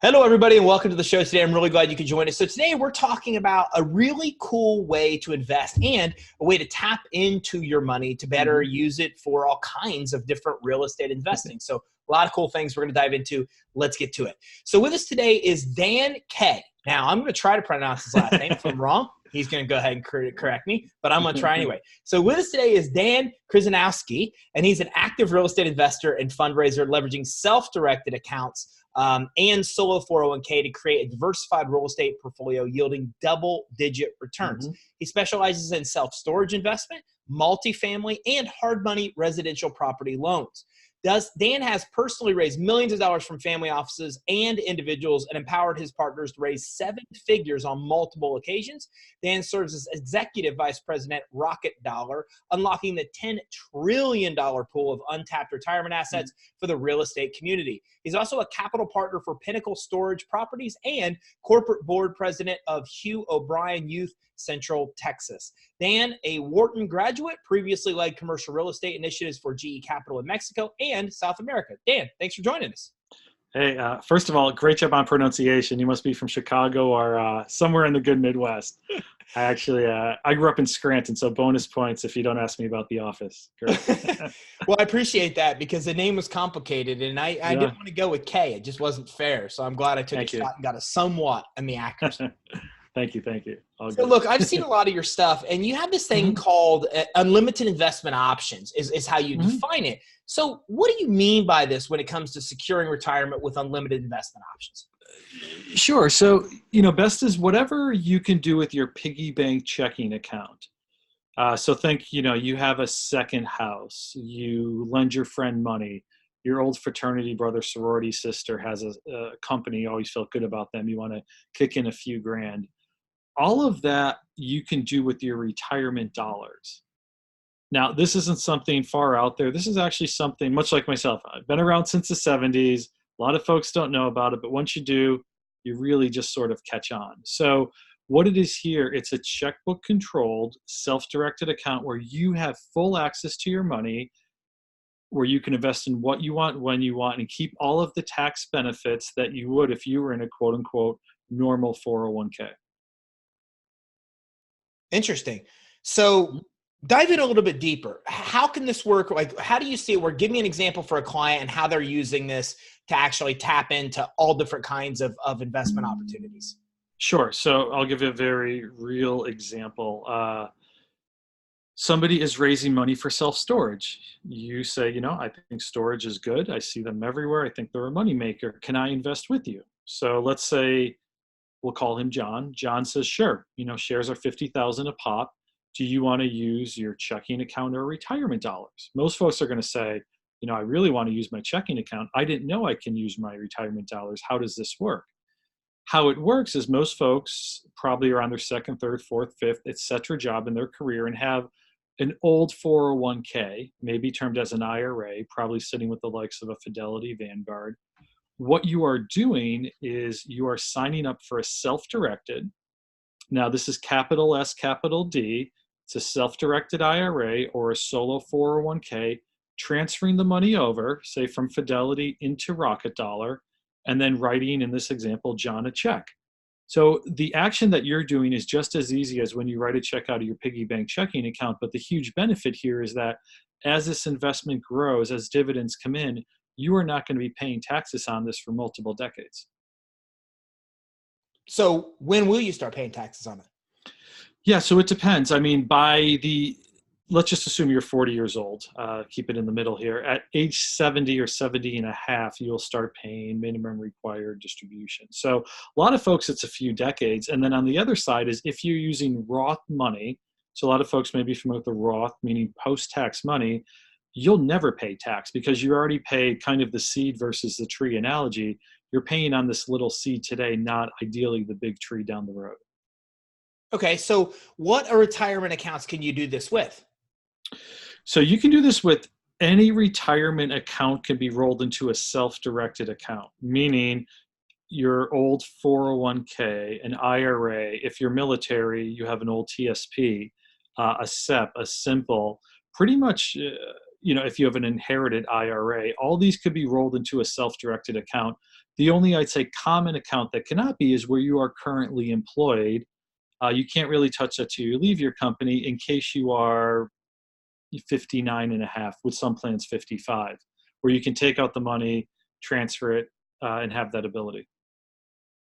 Hello, everybody, and welcome to the show today. I'm really glad you could join us. So today we're talking about a really cool way to invest and a way to tap into your money to better use it for all kinds of different real estate investing. So a lot of cool things we're going to dive into. Let's get to it. So with us today is Dan K. Now, I'm going to try to pronounce his last name. If I'm wrong, he's going to go ahead and correct me, but I'm going to try anyway. So with us today is Dan Kryzanowski, and he's an active real estate investor and fundraiser leveraging self-directed accounts and solo 401k to create a diversified real estate portfolio yielding double-digit returns. He specializes in self-storage investment, multifamily, and hard money residential property loans. Dan has personally raised millions of dollars from family offices and individuals and empowered his partners to raise 7 figures on multiple occasions. Dan serves as executive vice president, RockinDollar, unlocking the $10 trillion pool of untapped retirement assets for the real estate community. He's also a capital partner for Pinnacle Storage Properties and corporate board president of Hugh Youth, Central Texas. Dan, a Wharton graduate, previously led commercial real estate initiatives for GE Capital in Mexico and South America. Dan, thanks for joining us. Hey, first of all, great job on pronunciation. You must be from Chicago or somewhere in the good Midwest. I grew up in Scranton, so bonus points if you don't ask me about The Office. Well, I appreciate that because the name was complicated, and I didn't want to go with K. It just wasn't fair, so I'm glad I took a shot and got a somewhat in the accuracy. Thank you. So look, I've seen a lot of your stuff, and you have this thing called unlimited investment options is how you define it. So what do you mean by this when it comes to securing retirement with unlimited investment options? Sure. So, best is whatever you can do with your piggy bank checking account. So think, you have a second house, you lend your friend money, your old fraternity brother, sorority sister has a company, you always felt good about them, you want to kick in a few grand. All of that you can do with your retirement dollars. Now, this isn't something far out there. This is actually something much like myself. I've been around since the 70s. A lot of folks don't know about it, but once you do, you really just sort of catch on. So what it is here, it's a checkbook controlled, self-directed account where you have full access to your money, where you can invest in what you want, when you want, and keep all of the tax benefits that you would if you were in a quote unquote normal 401k. Interesting. So dive in a little bit deeper. How can this work? Like, how do you see it work? Give me an example for a client and how they're using this to actually tap into all different kinds of investment opportunities. Sure. So I'll give you a very real example. Somebody is raising money for self-storage. You say, I think storage is good. I see them everywhere. I think they're a moneymaker. Can I invest with you? So let's say we'll call him John. John says, sure. Shares are $50,000 a pop. Do you want to use your checking account or retirement dollars? Most folks are going to say, I really want to use my checking account. I didn't know I can use my retirement dollars. How does this work? How it works is most folks probably are on their second, third, fourth, fifth, et cetera job in their career and have an old 401k, maybe termed as an IRA, probably sitting with the likes of a Fidelity, Vanguard. What you are doing is you are signing up for a self-directed. Now, this is capital S, capital D. It's a self-directed IRA or a solo 401k, transferring the money over, say from Fidelity into RockinDollar, and then writing, in this example, John a check. So the action that you're doing is just as easy as when you write a check out of your piggy bank checking account. But the huge benefit here is that as this investment grows, as dividends come in, you are not going to be paying taxes on this for multiple decades. So when will you start paying taxes on it? Yeah, so it depends. I mean, let's just assume you're 40 years old. Keep it in the middle here. At age 70 or 70 and a half, you'll start paying minimum required distribution. So a lot of folks, it's a few decades. And then on the other side is if you're using Roth money, so a lot of folks may be familiar with the Roth, meaning post-tax money, you'll never pay tax because you already paid kind of the seed versus the tree analogy. You're paying on this little seed today, not ideally the big tree down the road. Okay, so what retirement accounts can you do this with? So you can do this with any retirement account can be rolled into a self-directed account, meaning your old 401k, an IRA, if you're military, you have an old TSP, a SEP, a simple, pretty much, if you have an inherited IRA, all these could be rolled into a self-directed account. The only, I'd say, common account that cannot be is where you are currently employed. You can't really touch that till you leave your company in case you are 59 and a half, with some plans 55, where you can take out the money, transfer it, and have that ability.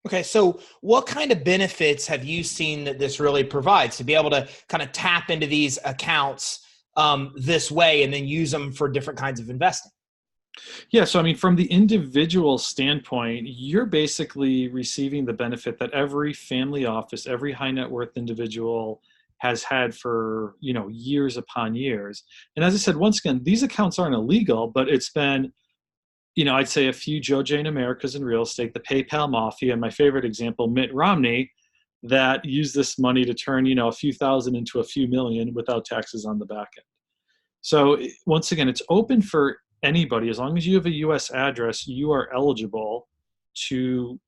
Okay, so what kind of benefits have you seen that this really provides to be able to kind of tap into these accounts this way and then use them for different kinds of investing? Yeah, so I mean, from the individual standpoint, you're basically receiving the benefit that every family office, every high net worth individual has had for, years upon years. And as I said, once again, these accounts aren't illegal, but it's been, I'd say a few Joe Jane Americas in real estate, the PayPal mafia, and my favorite example, Mitt Romney, that used this money to turn, a few thousand into a few million without taxes on the back end. So once again, it's open for anybody. As long as you have a US address, you are eligible to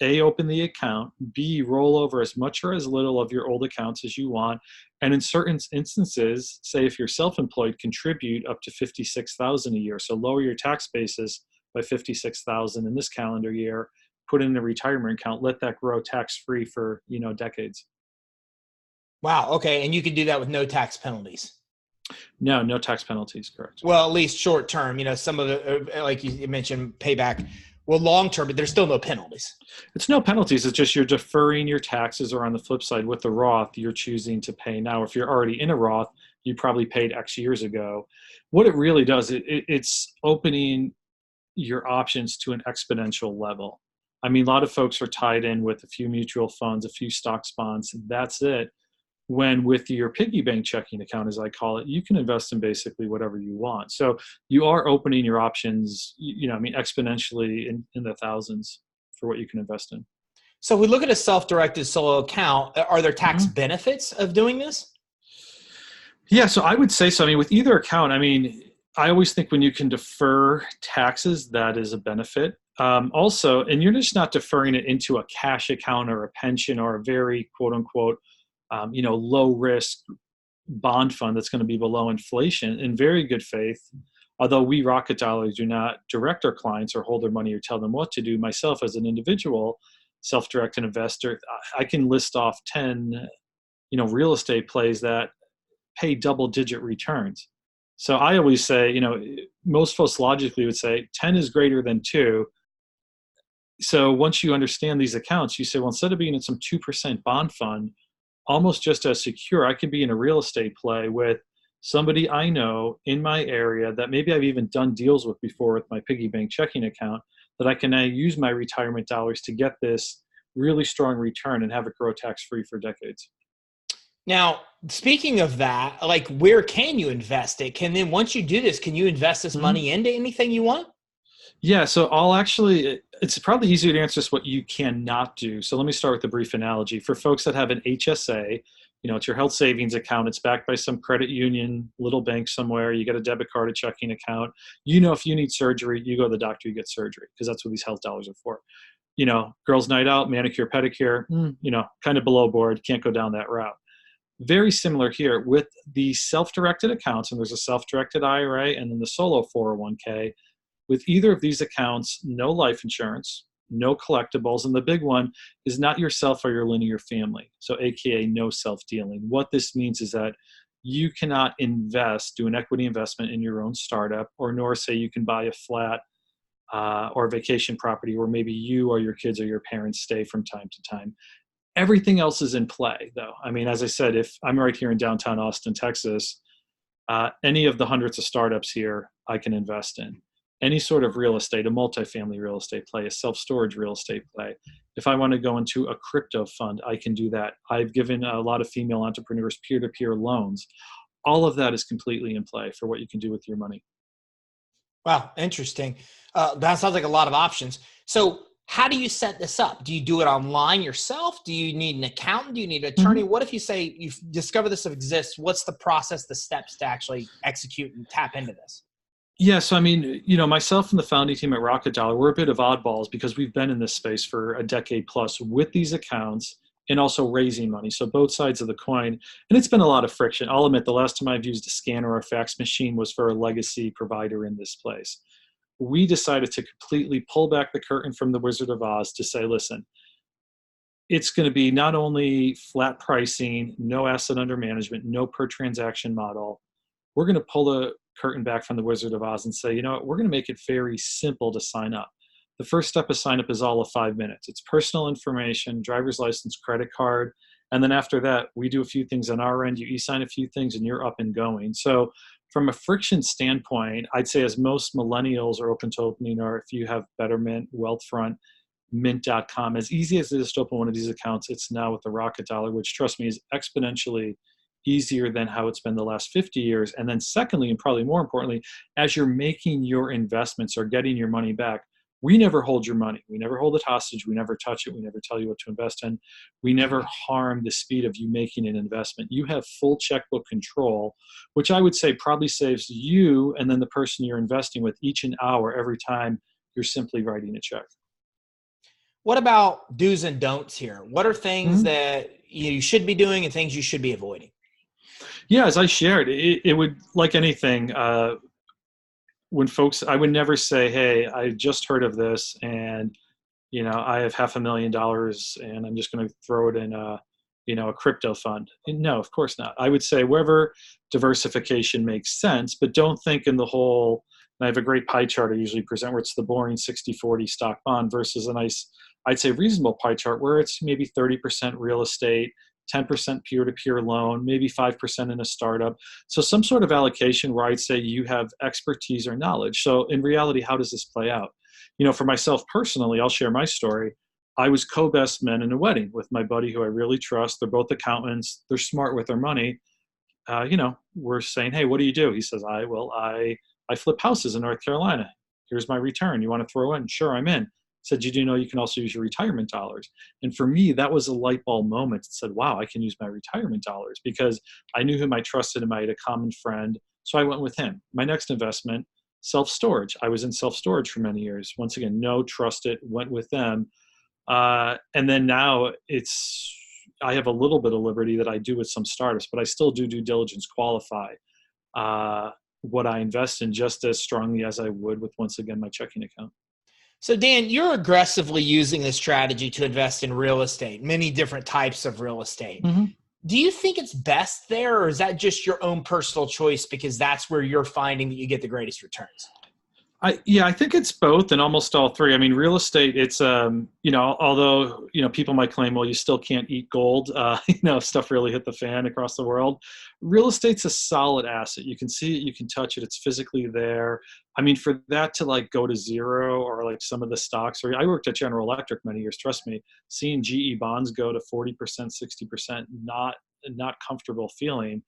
A, open the account, B, roll over as much or as little of your old accounts as you want, and in certain instances, say if you're self-employed, contribute up to $56,000 a year. So lower your tax basis by $56,000 in this calendar year, put in a retirement account, let that grow tax-free for, decades. Wow. Okay. And you can do that with no tax penalties. No tax penalties, correct. Well, at least short term, some of the, like you mentioned, payback. Well, long term, but there's still no penalties. It's no penalties. It's just you're deferring your taxes, or on the flip side, with the Roth, you're choosing to pay now. If you're already in a Roth, you probably paid X years ago. What it really does, it's opening your options to an exponential level. I mean, a lot of folks are tied in with a few mutual funds, a few stocks, bonds, and that's it. When with your piggy bank checking account, as I call it, you can invest in basically whatever you want. So you are opening your options, exponentially in the thousands for what you can invest in. So we look at a self-directed solo account. Are there tax benefits of doing this? Yeah, so I would say so. I mean, with either account, I always think when you can defer taxes, that is a benefit. Also, and you're just not deferring it into a cash account or a pension or a very quote unquote low risk bond fund that's going to be below inflation in very good faith. Although we RockinDollar do not direct our clients or hold their money or tell them what to do, myself as an individual self-directed investor, I can list off 10, real estate plays that pay double-digit returns. So I always say, most folks logically would say 10 is greater than 2. So once you understand these accounts, you say, well, instead of being in some 2% bond fund, almost just as secure, I could be in a real estate play with somebody I know in my area that maybe I've even done deals with before with my piggy bank checking account, that I can now use my retirement dollars to get this really strong return and have it grow tax-free for decades. Now, speaking of that, like, where can you invest it? Then once you do this, can you invest this money into anything you want? Yeah, so it's probably easier to answer this what you cannot do. So let me start with a brief analogy. For folks that have an HSA, it's your health savings account. It's backed by some credit union, little bank somewhere. You get a debit card, a checking account. If you need surgery, you go to the doctor, you get surgery, because that's what these health dollars are for. Girls' night out, manicure, pedicure, kind of below board, can't go down that route. Very similar here with the self-directed accounts, and there's a self-directed IRA and then the solo 401k. With either of these accounts, no life insurance, no collectibles, and the big one is not yourself or your linear family, so AKA no self-dealing. What this means is that you cannot do an equity investment in your own startup, or nor say you can buy a flat or a vacation property where maybe you or your kids or your parents stay from time to time. Everything else is in play, though. As I said, if I'm right here in downtown Austin, Texas, any of the hundreds of startups here I can invest in. Any sort of real estate, a multifamily real estate play, a self-storage real estate play. If I want to go into a crypto fund, I can do that. I've given a lot of female entrepreneurs peer-to-peer loans. All of that is completely in play for what you can do with your money. Wow, interesting. That sounds like a lot of options. So how do you set this up? Do you do it online yourself? Do you need an accountant? Do you need an attorney? What if you say you've discovered this exists? What's the process, the steps to actually execute and tap into this? Yeah, so myself and the founding team at RockinDollar, we're a bit of oddballs because we've been in this space for a decade plus with these accounts and also raising money. So both sides of the coin. And it's been a lot of friction. I'll admit the last time I've used a scanner or a fax machine was for a legacy provider in this place. we decided to completely pull back the curtain from the Wizard of Oz to say, listen, it's going to be not only flat pricing, no asset under management, no per transaction model. We're going to pull the curtain back from the Wizard of Oz and say, you know what, we're going to make it very simple to sign up. The first step of sign up is all of 5 minutes. It's personal information, driver's license, credit card. And then after that, we do a few things on our end. You e-sign a few things and you're up and going. So from a friction standpoint, I'd say as most millennials are open to opening, or if you have Betterment, Wealthfront, mint.com, as easy as it is to open one of these accounts, it's now with the RockinDollar, which, trust me, is exponentially easier than how it's been the last 50 years. And then secondly, and probably more importantly, as you're making your investments or getting your money back, we never hold your money. We never hold it hostage. We never touch it. We never tell you what to invest in. We never harm the speed of you making an investment. You have full checkbook control, which I would say probably saves you and then the person you're investing with each an hour every time you're simply writing a check. What about do's and don'ts here? What are things that you should be doing and things you should be avoiding? Yeah, as I shared, it would, like anything, when folks, I would never say, hey, I just heard of this and, you know, I have $500,000 and I'm just going to throw it in a crypto fund. No, of course not. I would say wherever diversification makes sense, but don't think in the whole, and I have a great pie chart I usually present where it's the boring 60-40 stock bond versus a nice, I'd say reasonable pie chart where it's maybe 30% real estate, 10% peer-to-peer loan, maybe 5% in a startup. So some sort of allocation where I'd say you have expertise or knowledge. So in reality, how does this play out? You know, for myself personally, I'll share my story. I was co-best men in a wedding with my buddy who I really trust. They're both accountants. They're smart with their money. We're saying, hey, what do you do? He says, I flip houses in North Carolina. Here's my return. You want to throw in? Sure, I'm in. Said, you do know you can also use your retirement dollars. And for me, that was a light bulb moment. It said, wow, I can use my retirement dollars because I knew him, I trusted him, I had a common friend. So I went with him. My next investment, self-storage. I was in self-storage for many years. Once again, no, trust it, went with them. And then now I have a little bit of liberty that I do with some startups, but I still do due diligence qualify what I invest in just as strongly as I would with, once again, my checking account. So Dan, you're aggressively using this strategy to invest in real estate, many different types of real estate. Do you think it's best there, or is that just your own personal choice because that's where you're finding that you get the greatest returns? I think it's both and almost all three. I mean, real estate, it's, although, people might claim, well, you still can't eat gold, stuff really hit the fan across the world. Real estate's a solid asset. You can see it, you can touch it, it's physically there. I mean, for that to like go to zero or like some of the stocks, or I worked at General Electric many years, trust me, seeing GE bonds go to 40%, 60%, not comfortable feeling.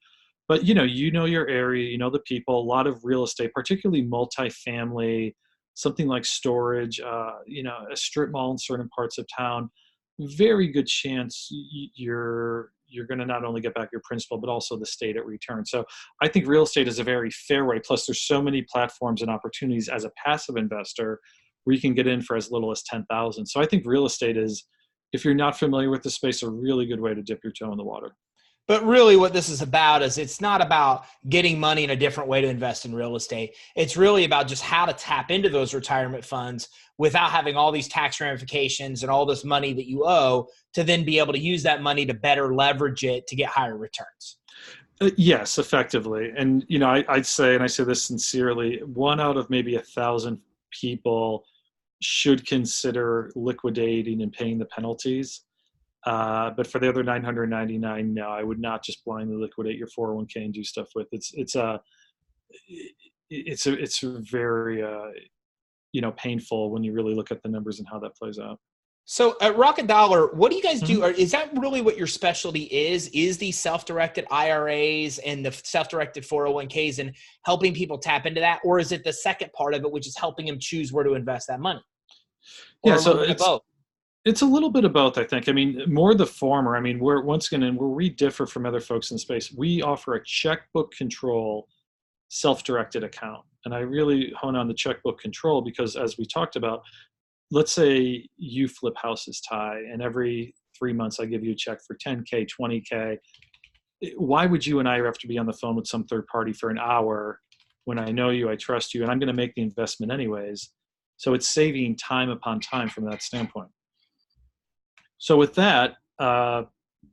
But you know your area, the people, a lot of real estate, particularly multifamily, something like storage, a strip mall in certain parts of town, very good chance you're going to not only get back your principal, but also the state at return. So I think real estate is a very fair way. Plus there's so many platforms and opportunities as a passive investor where you can get in for as little as 10,000. So I think real estate is, if you're not familiar with the space, a really good way to dip your toe in the water. But really what this is about is it's not about getting money in a different way to invest in real estate. It's really about just how to tap into those retirement funds without having all these tax ramifications and all this money that you owe to then be able to use that money to better leverage it to get higher returns. Yes, effectively. And, I'd say, and I say this sincerely, 1 out of maybe 1,000 people should consider liquidating and paying the penalties. But for the other 999, no, I would not just blindly liquidate your 401k and do stuff with it. It's very painful when you really look at the numbers and how that plays out. So at RockinDollar, what do you guys do? Or is that really what your specialty is? Is the self-directed IRAs and the self-directed 401ks and helping people tap into that? Or is it the second part of it, which is helping them choose where to invest that money? Or so it's a little bit of both, I think. I mean, more the former. I mean, where we differ from other folks in the space, we offer a checkbook control self-directed account. And I really hone on the checkbook control because, as we talked about, let's say you flip houses, Ty, and every 3 months I give you a check for 10K, 20K. Why would you and I have to be on the phone with some third party for an hour when I know you, I trust you, and I'm going to make the investment anyways. So it's saving time upon time from that standpoint. So with that,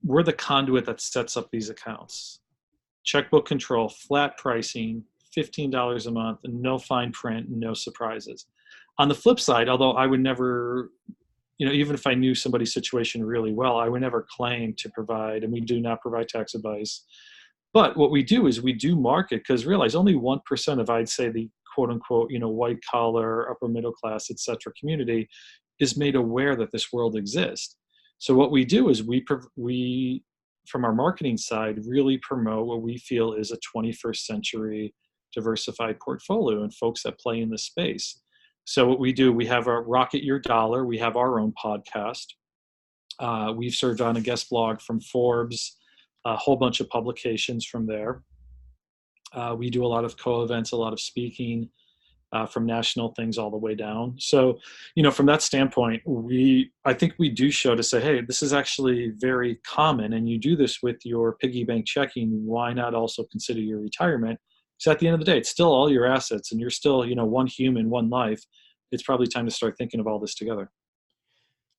we're the conduit that sets up these accounts. Checkbook control, flat pricing, $15 a month, and no fine print, no surprises. On the flip side, although I would never, even if I knew somebody's situation really well, I would never claim to provide, and we do not provide tax advice. But what we do is we do market, because realize only 1% of, I'd say, the quote unquote, white collar, upper middle class, et cetera, community is made aware that this world exists. So what we do is we, from our marketing side, really promote what we feel is a 21st century diversified portfolio and folks that play in this space. So what we do, we have our Rocket Your Dollar. We have our own podcast. We've served on a guest blog from Forbes, a whole bunch of publications from there. We do a lot of co-events, a lot of speaking, from national things all the way down. So, from that standpoint, I think we do show to say, hey, this is actually very common, and you do this with your piggy bank checking. Why not also consider your retirement? Because at the end of the day, it's still all your assets, and you're still, one human, one life. It's probably time to start thinking of all this together.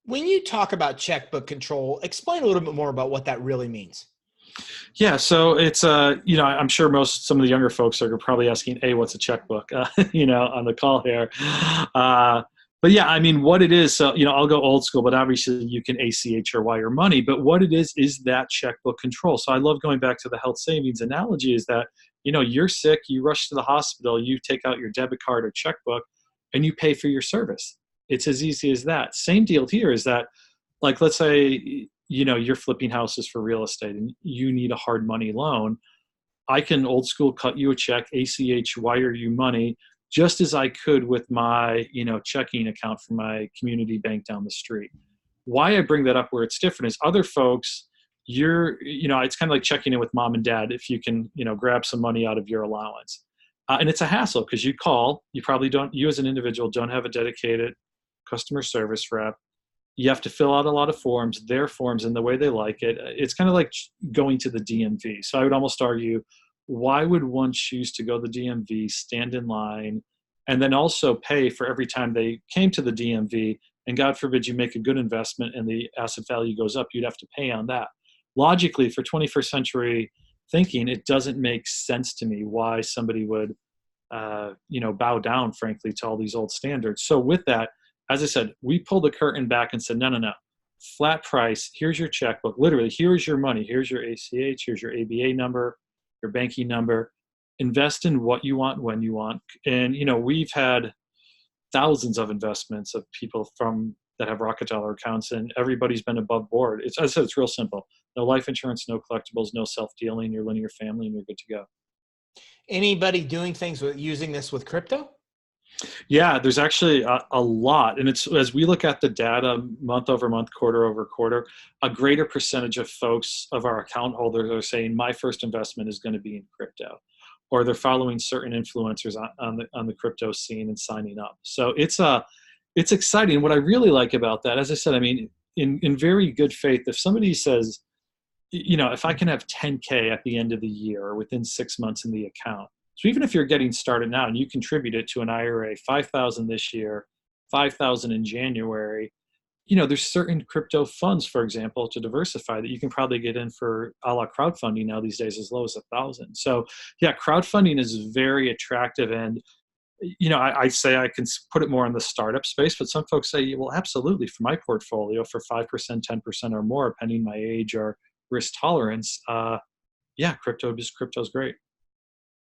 When you talk about checkbook control, explain a little bit more about what that really means. Yeah, so it's I'm sure some of the younger folks are probably asking, "Hey, what's a checkbook?" On the call here. But yeah, I mean, what it is. So I'll go old school, but obviously you can ACH or wire money. But what it is that checkbook control. So I love going back to the health savings analogy. Is that you're sick, you rush to the hospital, you take out your debit card or checkbook, and you pay for your service. It's as easy as that. Same deal here is that, like, let's say you're flipping houses for real estate and you need a hard money loan. I can old school cut you a check, ACH, wire you money, just as I could with my, checking account from my community bank down the street. Why I bring that up where it's different is other folks, it's kind of like checking in with mom and dad if you can, grab some money out of your allowance. And it's a hassle because you call, you as an individual don't have a dedicated customer service rep. You have to fill out a lot of forms, their forms, and the way they like it. It's kind of like going to the DMV. So I would almost argue, why would one choose to go to the DMV, stand in line, and then also pay for every time they came to the DMV, and God forbid you make a good investment and the asset value goes up, you'd have to pay on that. Logically, for 21st century thinking, it doesn't make sense to me why somebody would, bow down, frankly, to all these old standards. So with that, as I said, we pulled the curtain back and said, no. Flat price, here's your checkbook. Literally, here's your money. Here's your ACH, here's your ABA number, your banking number. Invest in what you want when you want. And, we've had thousands of investments of people that have RockinDollar accounts, and everybody's been above board. As I said, it's real simple. No life insurance, no collectibles, no self-dealing. You're linear family and you're good to go. Anybody doing things using this with crypto? Yeah, there's actually a lot. And it's, as we look at the data month over month, quarter over quarter, a greater percentage of folks, of our account holders, are saying my first investment is going to be in crypto, or they're following certain influencers on the crypto scene and signing up. So it's exciting. What I really like about that, as I said, I mean, in very good faith, if somebody says, if I can have 10K at the end of the year or within 6 months in the account, so even if you're getting started now and you contributed to an IRA, $5,000 this year, $5,000 in January, there's certain crypto funds, for example, to diversify that you can probably get in for a la crowdfunding now these days as low as $1,000. So yeah, crowdfunding is very attractive. And, I say I can put it more in the startup space, but some folks say, well, absolutely, for my portfolio for 5%, 10% or more, depending my age or risk tolerance. Crypto's great.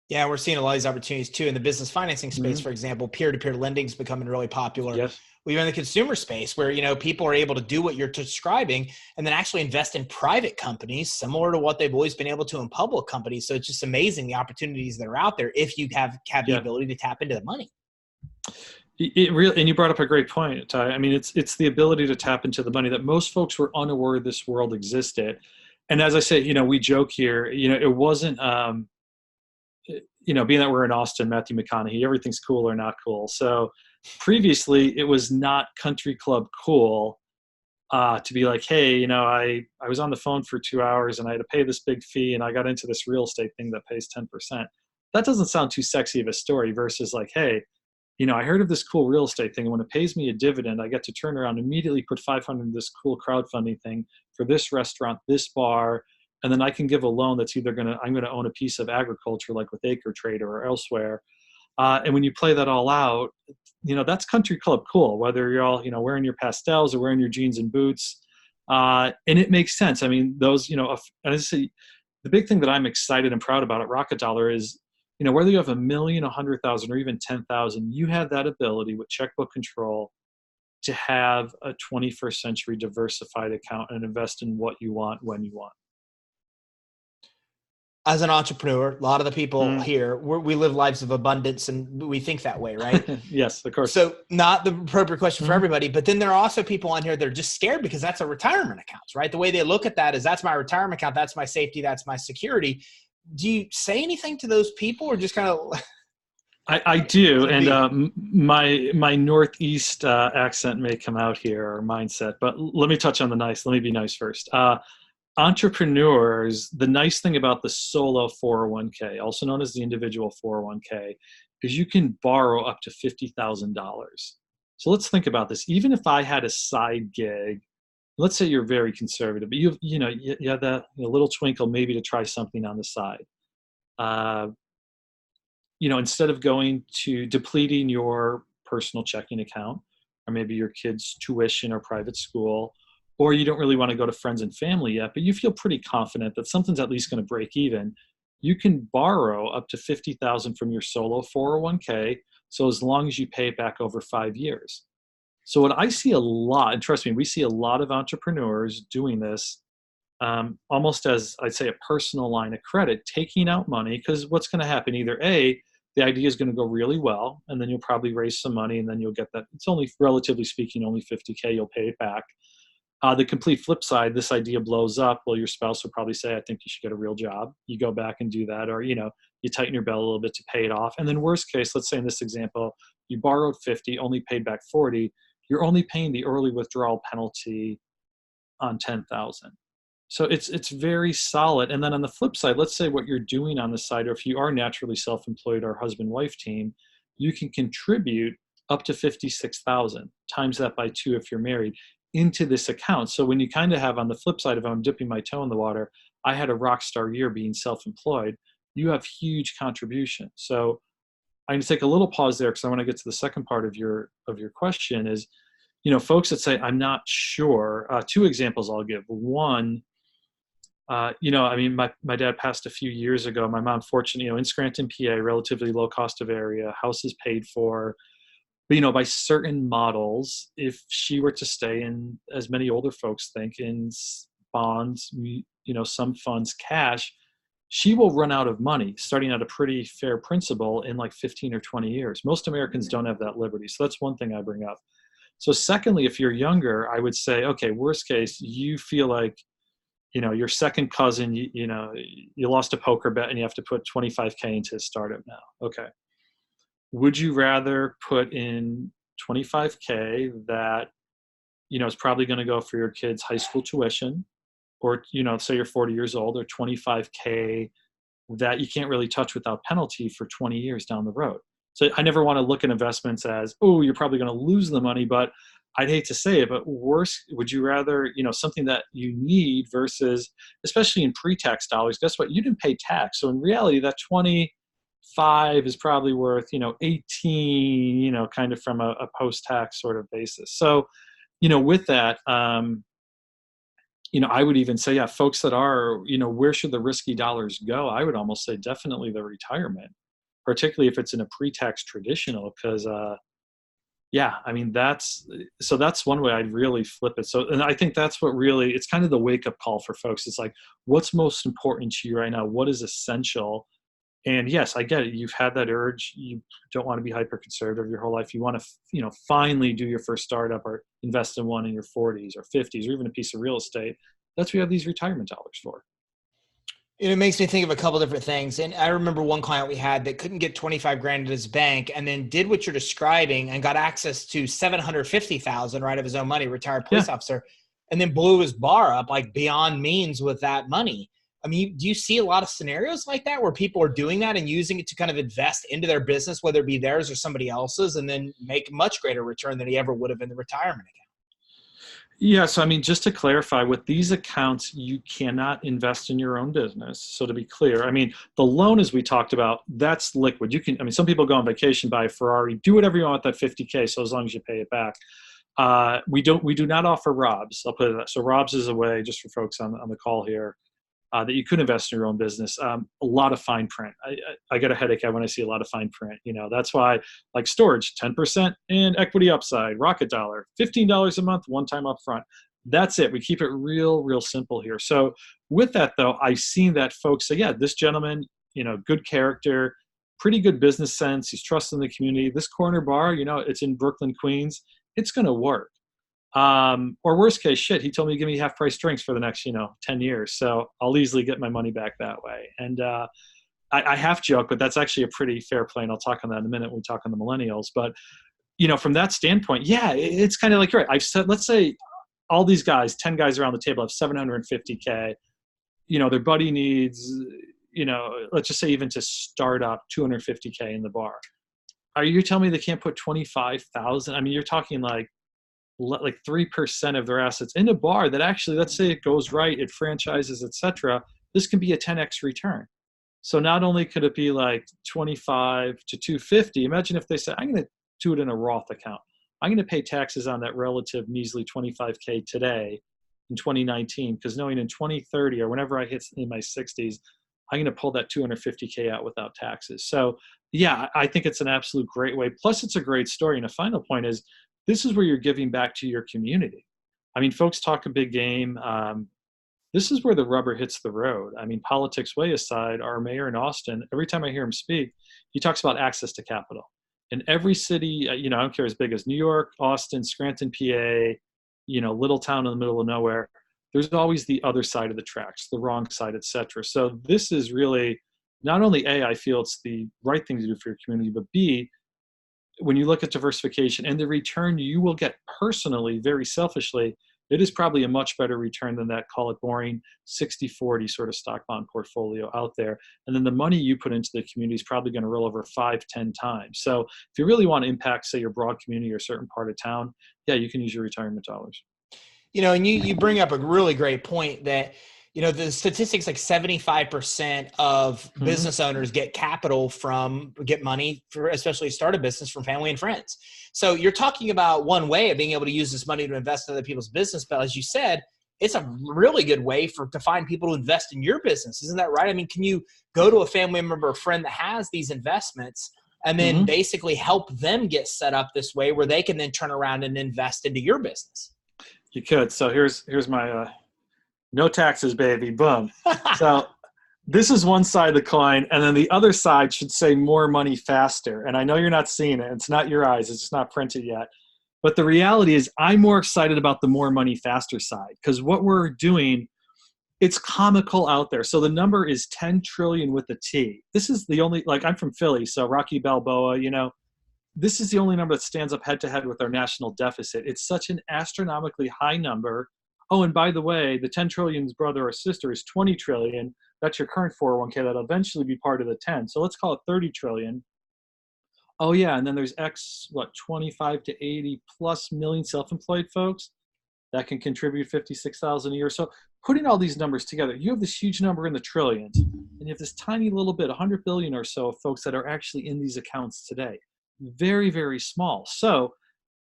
Yeah, we're seeing a lot of these opportunities too in the business financing space. For example, peer-to-peer lending is becoming really popular. Yes. We're in the consumer space where, people are able to do what you're describing and then actually invest in private companies similar to what they've always been able to in public companies. So it's just amazing the opportunities that are out there if you have the ability to tap into the money. It really, and you brought up a great point, Ty. I mean, it's the ability to tap into the money that most folks were unaware this world existed. And as I say, we joke here, it wasn't, being that we're in Austin, Matthew McConaughey, everything's cool or not cool. So previously it was not country club cool to be like, hey, I was on the phone for 2 hours and I had to pay this big fee and I got into this real estate thing that pays 10%. that doesn't sound too sexy of a story versus like, hey, I heard of this cool real estate thing. And when it pays me a dividend, I get to turn around, immediately put 500 in this cool crowdfunding thing for this restaurant, this bar. And then I can give a loan that's either I'm going to own a piece of agriculture, like with Acre Trader or elsewhere. And when you play that all out, that's country club cool, whether you're all, wearing your pastels or wearing your jeans and boots. And it makes sense. I mean, those, and I say, the big thing that I'm excited and proud about at RockinDollar is, whether you have $1 million, 100,000, or even 10,000, you have that ability with checkbook control to have a 21st century diversified account and invest in what you want when you want. As an entrepreneur, a lot of the people here, we live lives of abundance and we think that way, right? Yes, of course. So not the appropriate question for everybody, but then there are also people on here that are just scared because that's a retirement account, right? The way they look at that is that's my retirement account, that's my safety, that's my security. Do you say anything to those people or just kind of... I do. And my Northeast accent may come out here, or mindset, but let me touch on the nice. Let me be nice first. Entrepreneurs, the nice thing about the solo 401k, also known as the individual 401k, is you can borrow up to $50,000. So let's think about this. Even if I had a side gig, let's say you're very conservative, but you have that little twinkle maybe to try something on the side. Instead of going to depleting your personal checking account, or maybe your kid's tuition or private school, or you don't really want to go to friends and family yet, but you feel pretty confident that something's at least going to break even, you can borrow up to $50,000 from your solo 401k. So as long as you pay it back over 5 years. So what I see a lot, and trust me, we see a lot of entrepreneurs doing this almost as, I'd say, a personal line of credit, taking out money, because what's going to happen? Either A, the idea is going to go really well, and then you'll probably raise some money, and then you'll get that. It's only, relatively speaking, only $50K, you'll pay it back. The complete flip side, this idea blows up. Well, your spouse will probably say, I think you should get a real job. You go back and do that, or, you tighten your belt a little bit to pay it off. And then worst case, let's say in this example, you borrowed 50, only paid back 40. You're only paying the early withdrawal penalty on 10,000. So it's very solid. And then on the flip side, let's say what you're doing on the side, or if you are naturally self-employed or husband-wife team, you can contribute up to 56,000, times that by 2 if you're married, into this account. So when you kind of have on the flip side of I'm dipping my toe in the water, I had a rock star year being self-employed, you have huge contribution. So I'm going to take a little pause there because I want to get to the second part of your question is, folks that say, I'm not sure. 2 examples I'll give. One, my dad passed a few years ago. My mom, fortunately, in Scranton, PA, relatively low cost of area, house is paid for. But, by certain models, if she were to stay in, as many older folks think, in bonds, some funds, cash, she will run out of money, starting at a pretty fair principle in like 15 or 20 years. Most Americans don't have that liberty. So that's one thing I bring up. So secondly, if you're younger, I would say, okay, worst case, you feel like, your second cousin, you lost a poker bet and you have to put 25K into his startup now. Okay. Would you rather put in 25K that, is probably going to go for your kid's high school tuition, or, say you're 40 years old, or 25K that you can't really touch without penalty for 20 years down the road? So I never want to look at investments as, oh, you're probably going to lose the money, but I'd hate to say it, but worse, would you rather, something that you need versus, especially in pre-tax dollars, guess what? You didn't pay tax. So in reality, that 25 is probably worth, 18, kind of from a post-tax sort of basis. So, with that, I would even say, yeah, folks that are, where should the risky dollars go? I would almost say definitely the retirement, particularly if it's in a pre-tax traditional, because, that's one way I'd really flip it. So, and I think that's what really, it's kind of the wake-up call for folks. It's like, what's most important to you right now? What is essential? And yes, I get it. You've had that urge. You don't want to be hyper-conservative your whole life. You want to, finally do your first startup or invest in one in your 40s or 50s, or even a piece of real estate. That's what you have these retirement dollars for. It makes me think of a couple different things. And I remember one client we had that couldn't get 25 grand at his bank and then did what you're describing and got access to 750,000 right of his own money, retired police officer, and then blew his bar up like beyond means with that money. I mean, do you see a lot of scenarios like that where people are doing that and using it to kind of invest into their business, whether it be theirs or somebody else's, and then make much greater return than he ever would have in the retirement account? Yeah, so I mean, just to clarify, with these accounts, you cannot invest in your own business. So to be clear, I mean, the loan, as we talked about, that's liquid. You can, I mean, some people go on vacation, buy a Ferrari, do whatever you want with that 50K, so as long as you pay it back. We do not offer ROBs. I'll put it that. So ROBs is a way, just for folks on the call here, that you could invest in your own business. A lot of fine print. I get a headache when I see a lot of fine print. You know, that's why, like storage, 10% and equity upside, RockinDollar, $15 a month, one time upfront. That's it. We keep it real simple here. So with that though, I've seen that folks say, yeah, this gentleman, you know, good character, pretty good business sense. He's trusting the community. This corner bar, you know, it's in Brooklyn, Queens. It's going to work. Or worst case, shit, he told me to give me half price drinks for the next, 10 years. So I'll easily get my money back that way. And I half joke, but that's actually a pretty fair play. And I'll talk on that in a minute when we talk on the millennials. But, from that standpoint, yeah, it's kind of like, right, I've said, let's say all these guys, 10 guys around the table have 750K, their buddy needs, let's just say even to start up 250K in the bar. Are you telling me they can't put 25,000? I mean, you're talking like 3% of their assets in a bar that actually, let's say it goes right, it franchises, etc. This can be a 10x return. So not only could it be like 25 to 250, imagine if they said, I'm going to do it in a Roth account. I'm going to pay taxes on that relative measly 25K today in 2019, because knowing in 2030 or whenever I hit in my 60s, I'm going to pull that 250K out without taxes. So yeah, I think it's an absolute great way. Plus it's a great story. And a final point is, this is where you're giving back to your community. I mean, folks talk a big game. This is where the rubber hits the road. I mean, politics way aside, our mayor in Austin, every time I hear him speak, he talks about access to capital. In every city, I don't care as big as New York, Austin, Scranton, PA, little town in the middle of nowhere, there's always the other side of the tracks, the wrong side, et cetera. So this is really not only A, I feel it's the right thing to do for your community, but B, when you look at diversification and the return you will get personally, very selfishly, it is probably a much better return than that, call it boring, 60-40 sort of stock bond portfolio out there. And then the money you put into the community is probably going to roll over 5-10 times. So if you really want to impact, say, your broad community or a certain part of town, yeah, you can use your retirement dollars. And you bring up a really great point that, the statistics, like 75% of business owners get money for, especially start a business, from family and friends. So you're talking about one way of being able to use this money to invest in other people's business. But as you said, it's a really good way to find people to invest in your business. Isn't that right? I mean, can you go to a family member or friend that has these investments and then basically help them get set up this way where they can then turn around and invest into your business? You could. So here's my no taxes, baby. Boom. So this is one side of the coin. And then the other side should say more money faster. And I know you're not seeing it. It's not your eyes. It's just not printed yet. But the reality is I'm more excited about the more money faster side, because what we're doing, it's comical out there. So the number is 10 trillion with a T. This is the only, like, I'm from Philly, so Rocky Balboa, this is the only number that stands up head to head with our national deficit. It's such an astronomically high number. Oh, and by the way, the 10 trillion's brother or sister is 20 trillion. That's your current 401k. That'll eventually be part of the 10. So let's call it 30 trillion. Oh yeah, and then there's 25 to 80 plus million self-employed folks that can contribute 56,000 a year. So putting all these numbers together, you have this huge number in the trillions, and you have this tiny little bit, 100 billion or so of folks that are actually in these accounts today. Very, very small. So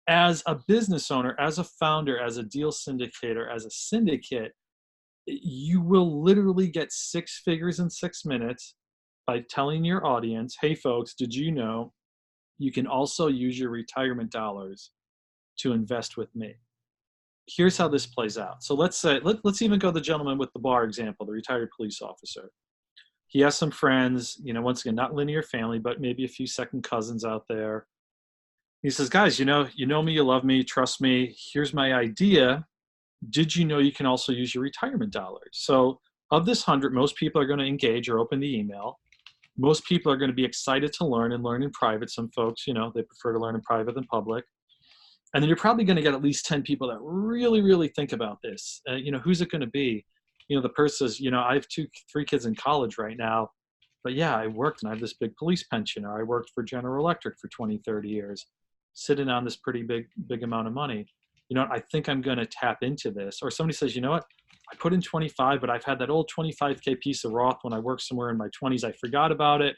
as a business owner, as a founder, as a deal syndicator, as a syndicate, you will literally get 6 figures in 6 minutes by telling your audience, hey folks, did you know you can also use your retirement dollars to invest with me? Here's how this plays out. So let's say, let's even go the gentleman with the bar example, the retired police officer. He has some friends, once again, not linear family, but maybe a few second cousins out there. He says, guys, you know me, you love me, trust me. Here's my idea. Did you know you can also use your retirement dollars? So of this 100, most people are going to engage or open the email. Most people are going to be excited to learn and learn in private. Some folks, they prefer to learn in private than public. And then you're probably going to get at least 10 people that really, really think about this. Who's it going to be? The person says, I have 3 kids in college right now, but yeah, I worked and I have this big police pension, or I worked for General Electric for 20, 30 years, sitting on this pretty big amount of money. I think I'm going to tap into this. Or somebody says, I put in 25, but I've had that old 25K piece of Roth when I worked somewhere in my 20s. I forgot about it.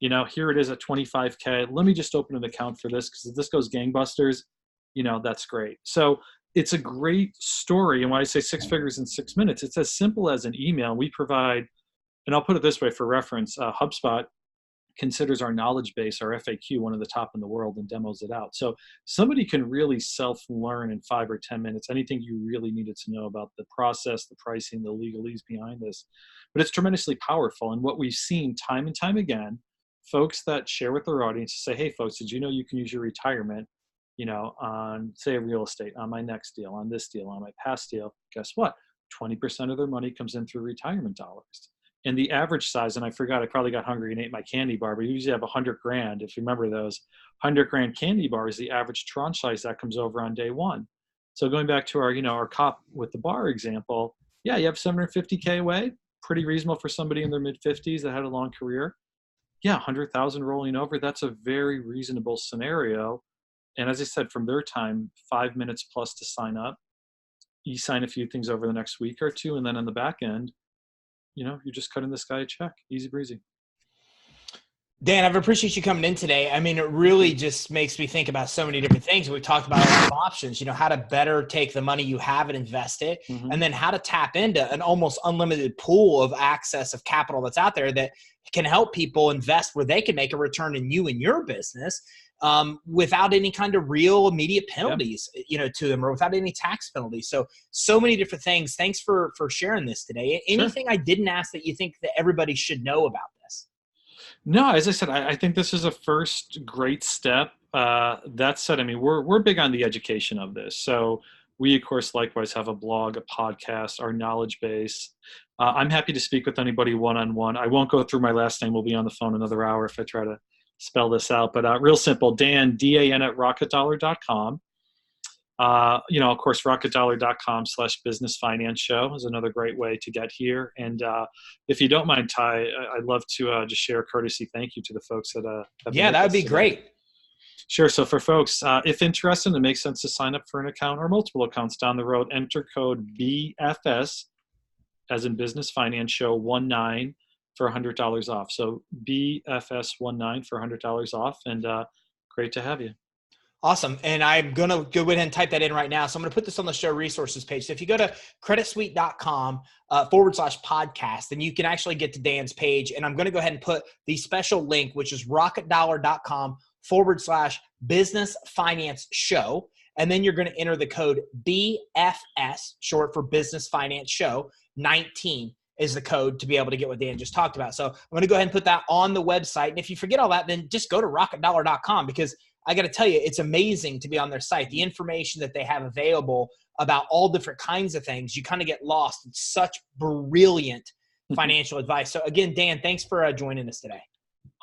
Here it is at 25K. Let me just open an account for this, because if this goes gangbusters, that's great. So it's a great story. And when I say 6 figures in 6 minutes, it's as simple as an email. We provide, and I'll put it this way for reference, HubSpot considers our knowledge base, our FAQ, one of the top in the world, and demos it out. So somebody can really self-learn in 5 or 10 minutes anything you really needed to know about the process, the pricing, the legalese behind this. But it's tremendously powerful. And what we've seen time and time again, folks that share with their audience say, hey folks, did you know you can use your retirement, on, say, a real estate, on my next deal, on this deal, on my past deal? Guess what? 20% of their money comes in through retirement dollars. And the average size, and I forgot, I probably got hungry and ate my candy bar, but you usually have 100 grand. If you remember those 100 grand candy bar is the average tranche size that comes over on day one. So going back to our, our cop with the bar example, yeah, you have 750K away, pretty reasonable for somebody in their mid 50s that had a long career. Yeah, 100,000 rolling over. That's a very reasonable scenario. And as I said, from their time, 5 minutes plus to sign up. You sign a few things over the next week or two, and then on the back end, you're just cutting this guy a check. Easy breezy. Dan, I appreciate you coming in today. I mean, it really just makes me think about so many different things. We've talked about options, how to better take the money you have and invest it, and then how to tap into an almost unlimited pool of access of capital that's out there that can help people invest where they can make a return in you and your business without any kind of real immediate penalties, to them, or without any tax penalties. So many different things. Thanks for sharing this today. Anything I didn't ask that you think that everybody should know about this? No, as I said, I think this is a first great step. That said, I mean, we're big on the education of this. So we, of course, likewise have a blog, a podcast, our knowledge base. I'm happy to speak with anybody one-on-one. I won't go through my last name. We'll be on the phone another hour if I try to spell this out. But real simple, Dan, D-A-N at rocketdollar.com. Of course, rocketdollar.com/business finance show is another great way to get here. And if you don't mind, Ty, I'd love to just share a courtesy thank you to the folks that have that would be great. Sure. So for folks, if interested and it makes sense to sign up for an account or multiple accounts down the road, enter code BFS, as in Business Finance Show 19 for $100 off. So BFS19 for $100 off, and great to have you. Awesome. And I'm going to go ahead and type that in right now. So I'm going to put this on the show resources page. So if you go to creditsuite.com /podcast, then you can actually get to Dan's page. And I'm going to go ahead and put the special link, which is rocketdollar.com /business finance show. And then you're going to enter the code BFS, short for Business Finance Show, 19 is the code to be able to get what Dan just talked about. So I'm going to go ahead and put that on the website. And if you forget all that, then just go to rocketdollar.com, because I got to tell you, it's amazing to be on their site. The information that they have available about all different kinds of things, you kind of get lost. It's such brilliant financial advice. So again, Dan, thanks for joining us today.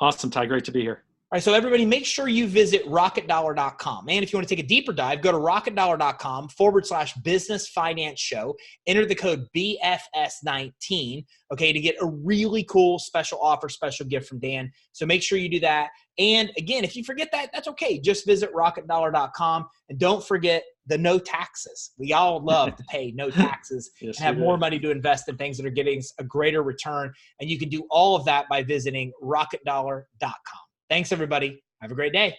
Awesome, Ty. Great to be here. All right, so everybody, make sure you visit rocketdollar.com. And if you want to take a deeper dive, go to rocketdollar.com /business finance show. Enter the code BFS19, okay, to get a really cool special offer, special gift from Dan. So make sure you do that. And again, if you forget that, that's okay. Just visit rocketdollar.com. And don't forget the no taxes. We all love to pay no taxes and have more money to invest in things that are getting a greater return. And you can do all of that by visiting rocketdollar.com. Thanks, everybody. Have a great day.